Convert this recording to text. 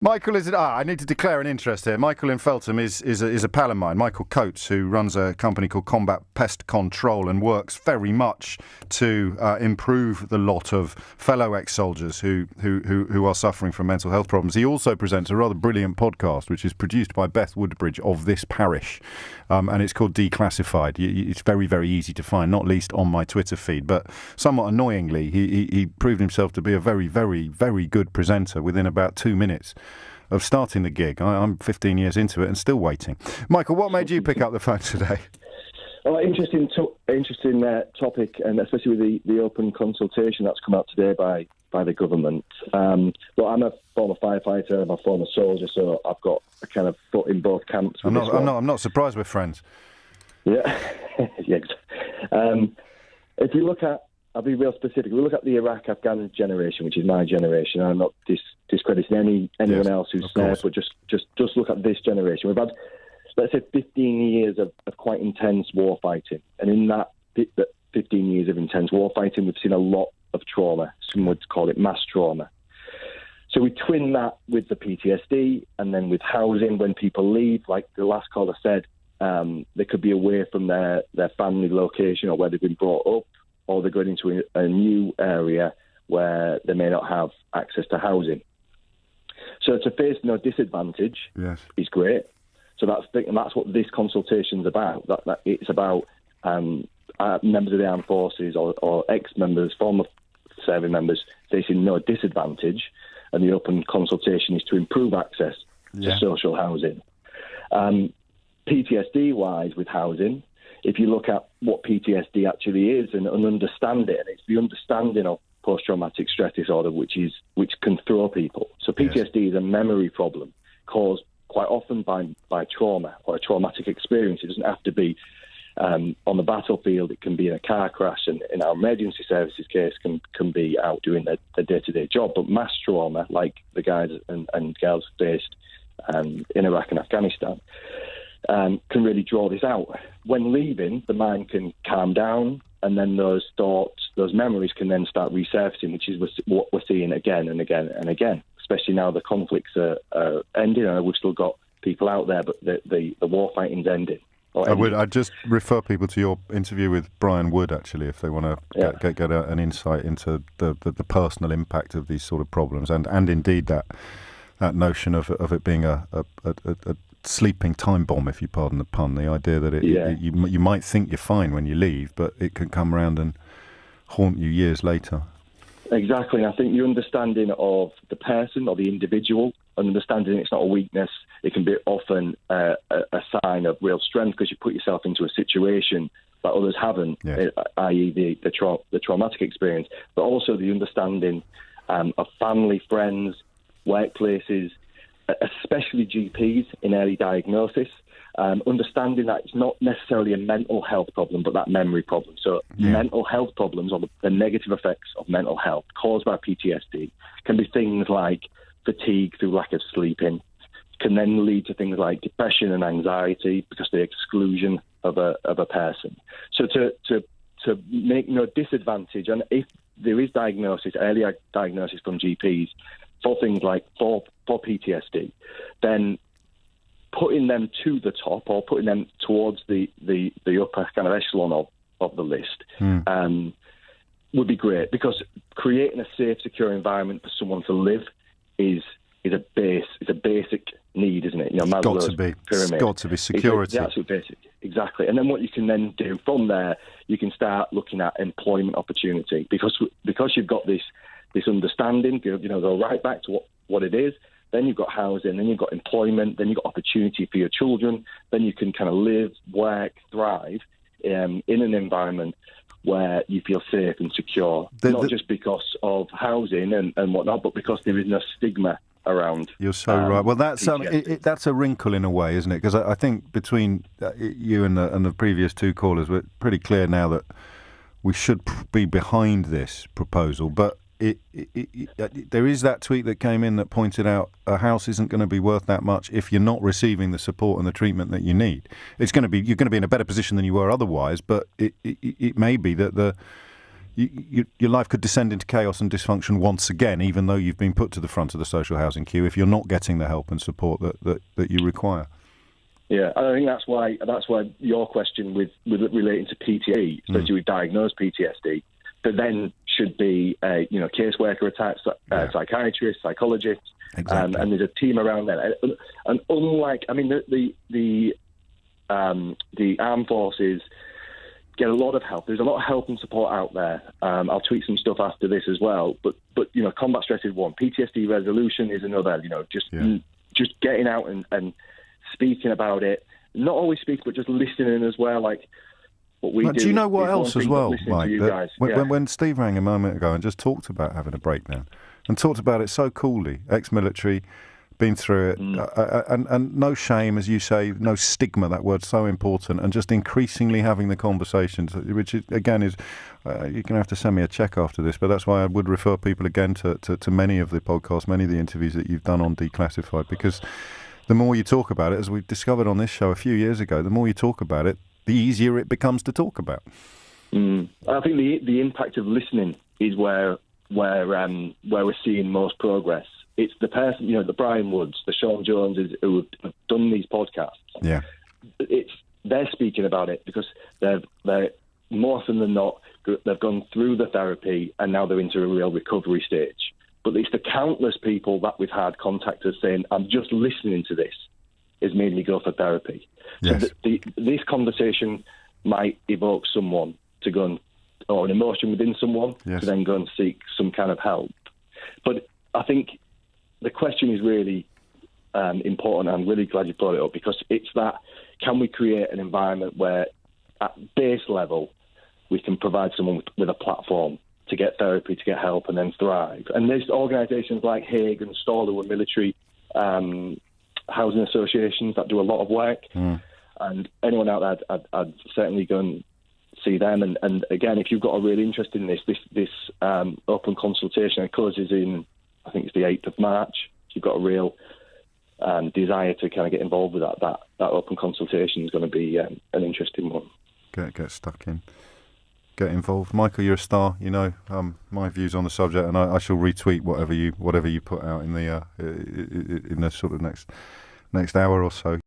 Michael is. I need to declare an interest here. Michael in Feltham is a pal of mine, Michael Coates, who runs a company called Combat Pest Control and works very much to improve the lot of fellow ex-soldiers who are suffering from mental health problems. He also presents a rather brilliant podcast, which is produced by Beth Woodbridge of this parish, and it's called Declassified. It's very, very easy to find, not least on my Twitter feed. But somewhat annoyingly, he proved himself to be a very, very, very good presenter within about 2 minutes of starting the gig. I'm 15 years into it and still waiting. Michael, what made you pick up the phone today? Oh, interesting topic, and especially with the open consultation that's come out today by the government. Well, I'm a former firefighter, I'm a former soldier, so I've got a kind of foot in both camps. I'm not surprised we're friends. Yeah, yeah. If you look at, I'll be real specific. If we look at the Iraq-Afghan generation, which is my generation, and I'm not discrediting anyone else who's there, but just look at this generation. We've had, let's say, 15 years of quite intense war fighting. And in that 15 years of intense war fighting, we've seen a lot of trauma. Some would call it mass trauma. So we twin that with the PTSD and then with housing. When people leave, like the last caller said, they could be away from their family location or where they've been brought up, or they're going into a new area where they may not have access to housing. So to face no disadvantage is great. So that's what this consultation's about. That it's about members of the armed forces or ex-members, former serving members facing no disadvantage, and the open consultation is to improve access to social housing. PTSD-wise with housing, if you look at what PTSD actually is and understand it, and it's the understanding of post-traumatic stress disorder which can throw people. So PTSD is a memory problem caused quite often by trauma or a traumatic experience. It doesn't have to be on the battlefield. It can be in a car crash, and in our emergency services case can be out doing their day-to-day job. But mass trauma, like the guys and girls faced in Iraq and Afghanistan, can really draw this out. When leaving, the mind can calm down, and then those thoughts, those memories can then start resurfacing, which is what we're seeing again and again and again, especially now the conflicts are ending. And we've still got people out there, but the war fighting's ending. I'd just refer people to your interview with Brian Wood, actually, if they want to get an insight into the personal impact of these sort of problems, and indeed that notion of it being a sleeping time bomb, if you pardon the pun. The idea that you might think you're fine when you leave, but it can come around and haunt you years later. Exactly. I think your understanding of the person or the individual, understanding it's not a weakness, it can be often a sign of real strength because you put yourself into a situation that others haven't, i.e. the traumatic experience, but also the understanding of family, friends, workplaces, especially GPs in early diagnosis, understanding that it's not necessarily a mental health problem, but that memory problem. So mental health problems, or the negative effects of mental health caused by PTSD, can be things like fatigue through lack of sleeping, can then lead to things like depression and anxiety because of the exclusion of a person. So to make no disadvantage, and if there is early diagnosis from GPs for things like for PTSD, then putting them to the top or putting them towards the upper kind of echelon of the list would be great, because creating a safe, secure environment for someone to live is a basic need, isn't it? You know, Maslow's pyramid. It's got to be security. It's the absolute basic, exactly. And then what you can then do from there, you can start looking at employment opportunity, because you've got this understanding, go right back to what it is. Then you've got housing, then you've got employment, then you've got opportunity for your children. Then you can kind of live, work, thrive in an environment where you feel safe and secure, not just because of housing and whatnot, but because there is no stigma around. You're so right. Well, that's that's a wrinkle in a way, isn't it? Because I think between you and the previous two callers, we're pretty clear now that we should be behind this proposal, but there is that tweet that came in that pointed out a house isn't going to be worth that much if you're not receiving the support and the treatment that you need. You're going to be in a better position than you were otherwise, but it may be that your life could descend into chaos and dysfunction once again, even though you've been put to the front of the social housing queue, if you're not getting the help and support that you require. Yeah, I think that's why your question with relating to PTSD, especially with diagnosed PTSD, that then should be a caseworker attached, psychiatrist, psychologist, exactly. And there's a team around that. And unlike, the armed forces get a lot of help. There's a lot of help and support out there. I'll tweet some stuff after this as well. But combat stress is one. PTSD resolution is another. Just getting out and speaking about it. Not always speak, but just listening as well. Like what we do. Do you know what else as well, Mike? When Steve rang a moment ago and just talked about having a breakdown and talked about it so coolly, ex-military, been through it, and no shame, as you say, no stigma, that word's so important, and just increasingly having the conversations, which again is, you're going to have to send me a check after this, but that's why I would refer people again to many of the podcasts, many of the interviews that you've done on Declassified, because the more you talk about it, as we discovered on this show a few years ago, the more you talk about it, the easier it becomes to talk about. I think the impact of listening is where we're seeing most progress. It's the person, the Brian Woods, the Sean Joneses who have done these podcasts. Yeah, they're speaking about it because they're more often than not, they've gone through the therapy and now they're into a real recovery stage. But it's the countless people that we've had contact us saying, "I'm just listening to this," has made me go for therapy. Yes. So this conversation might evoke someone to go or an emotion within someone to then go and seek some kind of help. But I think the question is really important. I'm really glad you brought it up because it's that, can we create an environment where at base level we can provide someone with a platform to get therapy, to get help and then thrive. And there's organisations like Hague and Stall who are military housing associations that do a lot of work. And anyone out there, I'd certainly go and see them. And again, if you've got a real interest in this open consultation, it closes in, I think it's the 8th of March. If you've got a real desire to kind of get involved with that open consultation is going to be an interesting one. Get stuck in. Get involved. Michael, you're a star. My views on the subject, and I shall retweet whatever you put out in the sort of next hour or so.